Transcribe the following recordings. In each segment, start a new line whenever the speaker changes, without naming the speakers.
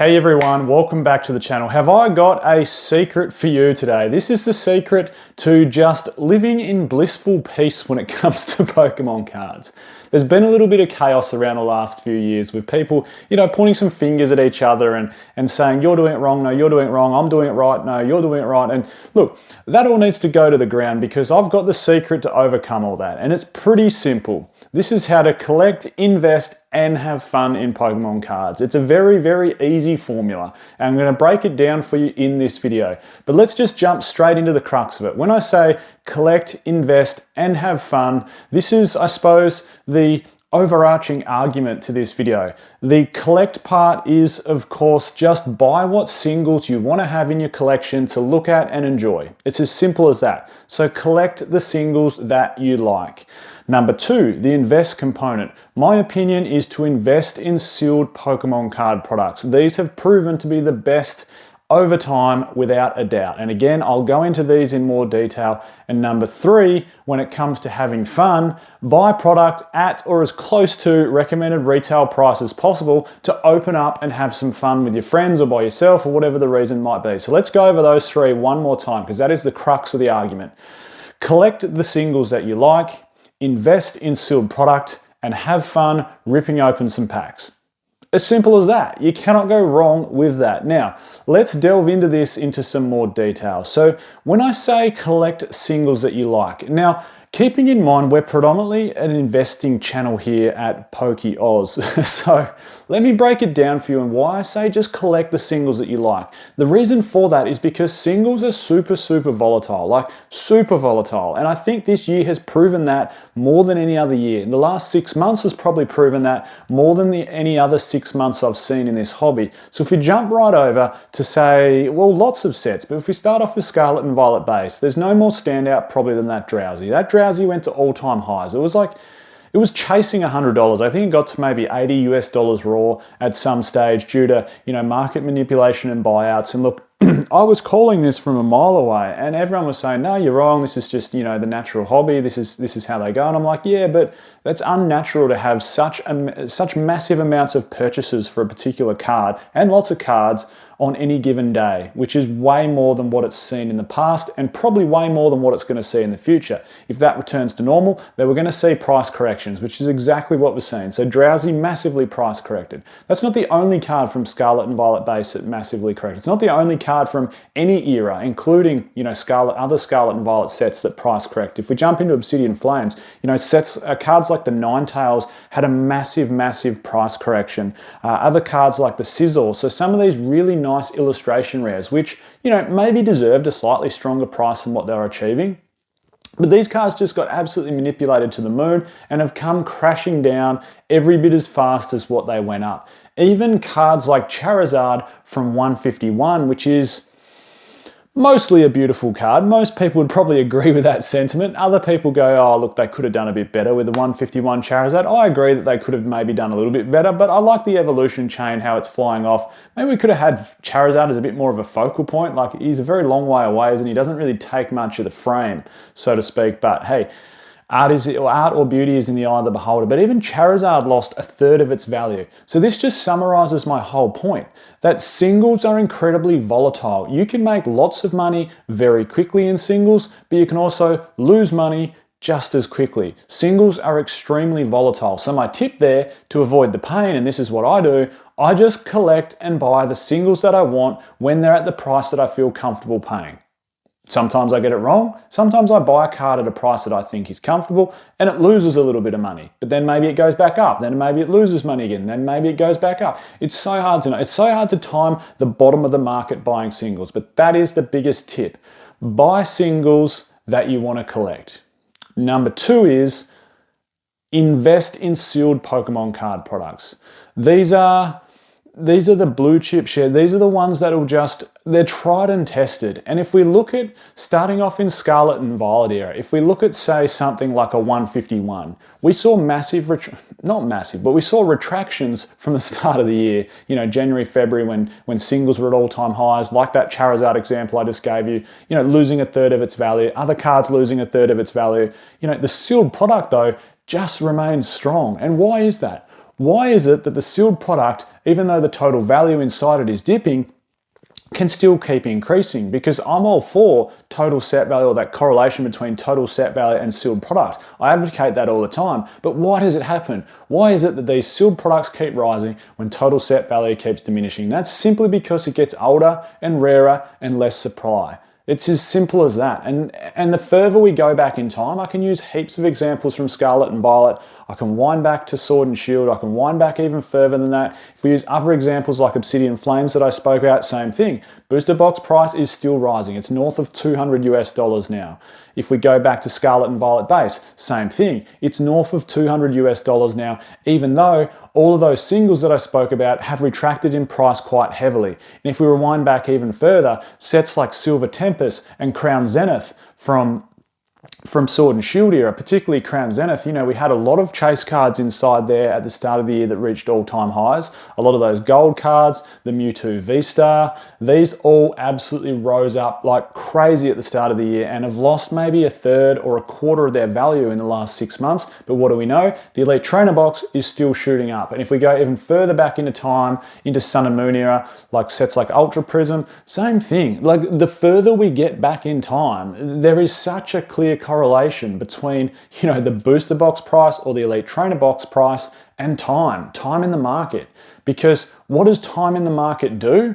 Hey everyone, welcome back to the channel. Have I got a secret for you today? This is the secret to just living in blissful peace when it comes to Pokemon cards. There's been a little bit of chaos around the last few years with people, pointing some fingers at each other and saying, you're doing it wrong, no, you're doing it wrong, I'm doing it right, no, you're doing it right. And look, that all needs to go to the ground because I've got the secret to overcome all that. And it's pretty simple. This is how to collect, invest, and have fun in Pokemon cards. It's a very, very easy formula, and I'm going to break it down for you in this video. But let's just jump straight into the crux of it. When I say collect, invest, and have fun, this is, I suppose, the overarching argument to this video. The collect part is, of course, just buy what singles you want to have in your collection to look at and enjoy. It's as simple as that. So collect the singles that you like. Number two, the invest component. My opinion is to invest in sealed Pokemon card products. These have proven to be the best over time without a doubt. And again, I'll go into these in more detail. And number three, when it comes to having fun, buy product at or as close to recommended retail price as possible to open up and have some fun with your friends or by yourself or whatever the reason might be. So let's go over those three one more time because that is the crux of the argument. Collect the singles that you like, invest in sealed product, and have fun ripping open some packs. As simple as that. You cannot go wrong with that. Now, let's delve into this into some more detail. So when I say collect singles that you like, now, keeping in mind we're predominantly an investing channel here at PokeOz. So let me break it down for you and why I say just collect the singles that you like. The reason for that is because singles are super volatile, like super volatile. And I think this year has proven that more than any other year. The last 6 months has probably proven that more than any other 6 months I've seen in this hobby. So if we jump right over to say, well, lots of sets, but if we start off with Scarlet and Violet base, there's no more standout probably than that Drowsy. That Drowsy went to all-time highs. It was chasing $100. I think it got to maybe $80 US raw at some stage due to, market manipulation and buyouts. And look, I was calling this from a mile away and everyone was saying, no, you're wrong. This is just, the natural hobby. This is how they go. And I'm like, yeah, but that's unnatural to have such massive amounts of purchases for a particular card and lots of cards on any given day, which is way more than what it's seen in the past and probably way more than what it's going to see in the future. If that returns to normal, then we're going to see price corrections, which is exactly what we're seeing. So Drowsy massively price corrected. That's not the only card from Scarlet and Violet base that massively corrected. It's not the only card from any era, including, other Scarlet and Violet sets that price correct. If we jump into Obsidian Flames, cards like the Ninetales had a massive price correction. Other cards like the Sizzle. So some of these really nice illustration rares, which, maybe deserved a slightly stronger price than what they were achieving. But these cards just got absolutely manipulated to the moon and have come crashing down every bit as fast as what they went up. Even cards like Charizard from 151, which is mostly a beautiful card. Most people would probably agree with that sentiment. Other people go, oh, look, they could have done a bit better with the 151 Charizard. I agree that they could have maybe done a little bit better, but I like the evolution chain, how it's flying off. Maybe we could have had Charizard as a bit more of a focal point. Like, he's a very long way away, and he doesn't really take much of the frame, so to speak. But hey, art or beauty is in the eye of the beholder, but even Charizard lost a third of its value. So this just summarizes my whole point, that singles are incredibly volatile. You can make lots of money very quickly in singles, but you can also lose money just as quickly. Singles are extremely volatile. So my tip there to avoid the pain, and this is what I do, I just collect and buy the singles that I want when they're at the price that I feel comfortable paying. Sometimes I get it wrong. Sometimes I buy a card at a price that I think is comfortable and it loses a little bit of money. But then maybe it goes back up. Then maybe it loses money again. Then maybe it goes back up. It's so hard to know. It's so hard to time the bottom of the market buying singles. But that is the biggest tip. Buy singles that you want to collect. Number two is invest in sealed Pokemon card products. These are the blue chip share. These are the ones that will they're tried and tested. And if we look at starting off in Scarlet and Violet era, if we look at, say, something like a 151, we saw we saw retractions from the start of the year, January, February, when singles were at all-time highs, like that Charizard example I just gave you, losing a third of its value, other cards losing a third of its value. The sealed product, though, just remains strong. And why is that? Why is it that the sealed product even though the total value inside it is dipping, can still keep increasing, because I'm all for total set value, or that correlation between total set value and sealed product. I advocate that all the time. But why does it happen? Why is it that these sealed products keep rising when total set value keeps diminishing? That's simply because it gets older and rarer and less supply. It's as simple as that. And the further we go back in time, I can use heaps of examples from Scarlet and Violet. I can wind back to Sword and Shield. I can wind back even further than that. If we use other examples like Obsidian Flames that I spoke about, same thing. Booster box price is still rising. It's north of $200 US now. If we go back to Scarlet and Violet base, same thing. It's north of $200 US now, even though all of those singles that I spoke about have retracted in price quite heavily. And if we rewind back even further, sets like Silver Tempest and Crown Zenith from Sword and Shield era, particularly Crown Zenith, we had a lot of chase cards inside there at the start of the year that reached all-time highs. A lot of those gold cards, the Mewtwo V-Star, these all absolutely rose up like crazy at the start of the year and have lost maybe a third or a quarter of their value in the last 6 months. But what do we know? The Elite Trainer box is still shooting up. And if we go even further back into time, into Sun and Moon era, like sets like Ultra Prism, same thing. Like the further we get back in time, there is such a clear correlation between, the booster box price or the Elite Trainer box price and time in the market. Because what does time in the market do?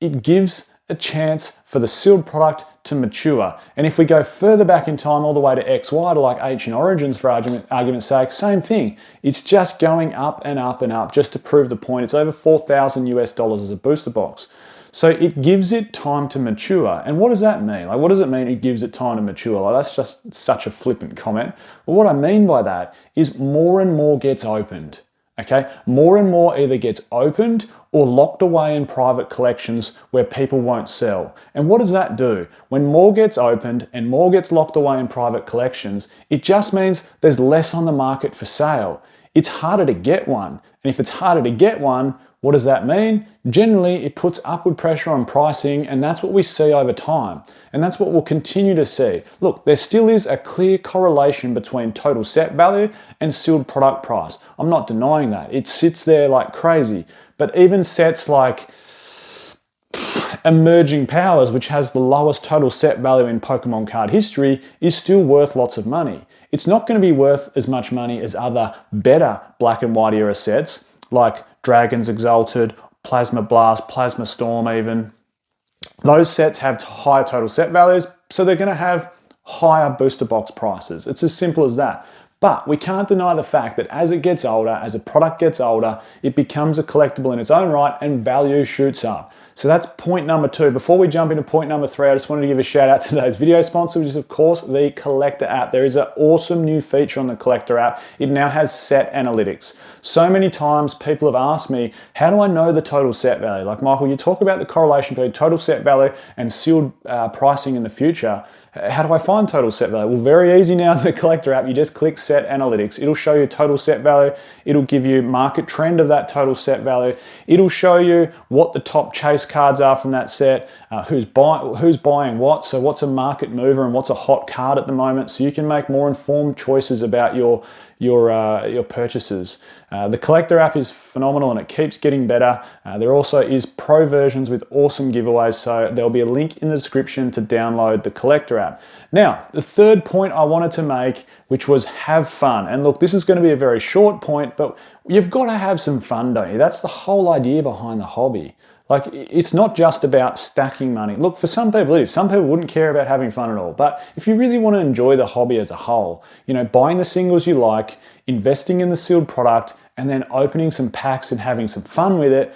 It gives a chance for the sealed product to mature. And if we go further back in time, all the way to XY, to like Ancient Origins for argument's sake, same thing. It's just going up and up and up just to prove the point. It's over $4,000 US as a booster box. So it gives it time to mature. And what does that mean? Like, what does it mean it gives it time to mature? Like, that's just such a flippant comment. Well, what I mean by that is more and more gets opened. Okay, more and more either gets opened or locked away in private collections where people won't sell. And what does that do? When more gets opened and more gets locked away in private collections, it just means there's less on the market for sale. It's harder to get one. And if it's harder to get one, what does that mean? Generally, it puts upward pressure on pricing, and that's what we see over time. And that's what we'll continue to see. Look, there still is a clear correlation between total set value and sealed product price. I'm not denying that. It sits there like crazy. But even sets like Emerging Powers, which has the lowest total set value in Pokemon card history, is still worth lots of money. It's not going to be worth as much money as other better Black and White era sets, like Dragons Exalted, Plasma Blast, Plasma Storm even. Those sets have higher total set values, so they're going to have higher booster box prices. It's as simple as that. But we can't deny the fact that as it gets older, as a product gets older, it becomes a collectible in its own right and value shoots up. So that's point number 2. Before we jump into point number 3, I just wanted to give a shout out to today's video sponsor, which is of course the Collector app. There is an awesome new feature on the Collector app. It now has set analytics. So many times people have asked me, how do I know the total set value? Like, Michael, you talk about the correlation between total set value and sealed pricing in the future. How do I find total set value? Well, very easy now in the Collector app. You just click set analytics. It'll show you total set value. It'll give you market trend of that total set value. It'll show you what the top chase cards are from that set, who's buying what, so what's a market mover and what's a hot card at the moment, so you can make more informed choices about your purchases. The Collector app is phenomenal and it keeps getting better. There also is pro versions with awesome giveaways, so there'll be a link in the description to download the Collector app. Now, the third point I wanted to make, which was have fun. And look, this is going to be a very short point, but you've got to have some fun, don't you? That's the whole idea behind the hobby. Like, it's not just about stacking money. Look, for some people it is. Some people wouldn't care about having fun at all. But if you really want to enjoy the hobby as a whole, buying the singles you like, investing in the sealed product, and then opening some packs and having some fun with it,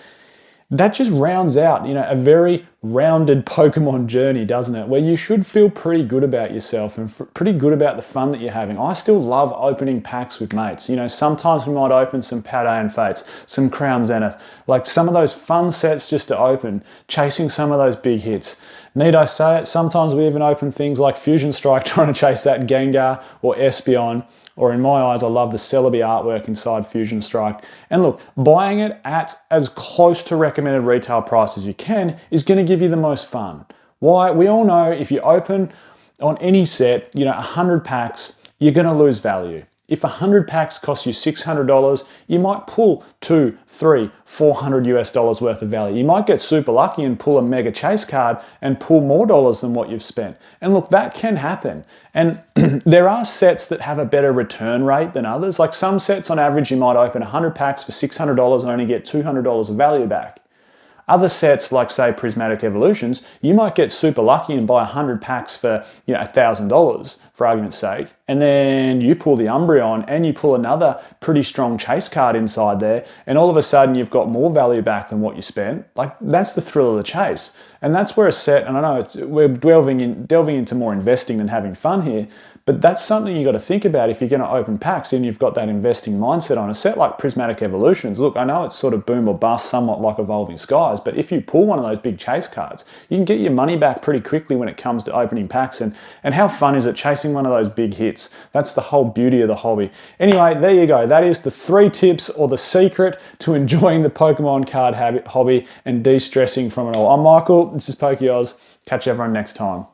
that just rounds out, a very rounded Pokemon journey, doesn't it? Where you should feel pretty good about yourself and pretty good about the fun that you're having. I still love opening packs with mates. Sometimes we might open some Padawan Fates, some Crown Zenith, like some of those fun sets just to open, chasing some of those big hits. Need I say it? Sometimes we even open things like Fusion Strike, trying to chase that Gengar or Espeon. Or in my eyes, I love the Celebi artwork inside Fusion Strike. And look, buying it at as close to recommended retail price as you can is going to give you the most fun. Why? We all know if you open on any set, 100 packs, you're going to lose value. If 100 packs cost you $600, you might pull 2, 3, 400 US dollars worth of value. You might get super lucky and pull a mega chase card and pull more dollars than what you've spent. And look, that can happen. And there are sets that have a better return rate than others. Like some sets on average, you might open 100 packs for $600 and only get $200 of value back. Other sets, like say Prismatic Evolutions, you might get super lucky and buy 100 packs for $1,000 for argument's sake, and then you pull the Umbreon and you pull another pretty strong chase card inside there, and all of a sudden you've got more value back than what you spent. Like, that's the thrill of the chase, and that's where a set. And I know we're delving into more investing than having fun here, but that's something you got to think about if you're going to open packs and you've got that investing mindset on a set like Prismatic Evolutions. Look, I know it's sort of boom or bust, somewhat like Evolving Skies, but if you pull one of those big chase cards, you can get your money back pretty quickly when it comes to opening packs. And how fun is it chasing one of those big hits? That's the whole beauty of the hobby. Anyway, there you go. That is the 3 tips or the secret to enjoying the Pokemon card hobby and de-stressing from it all. I'm Michael. This is PokeOz. Catch everyone next time.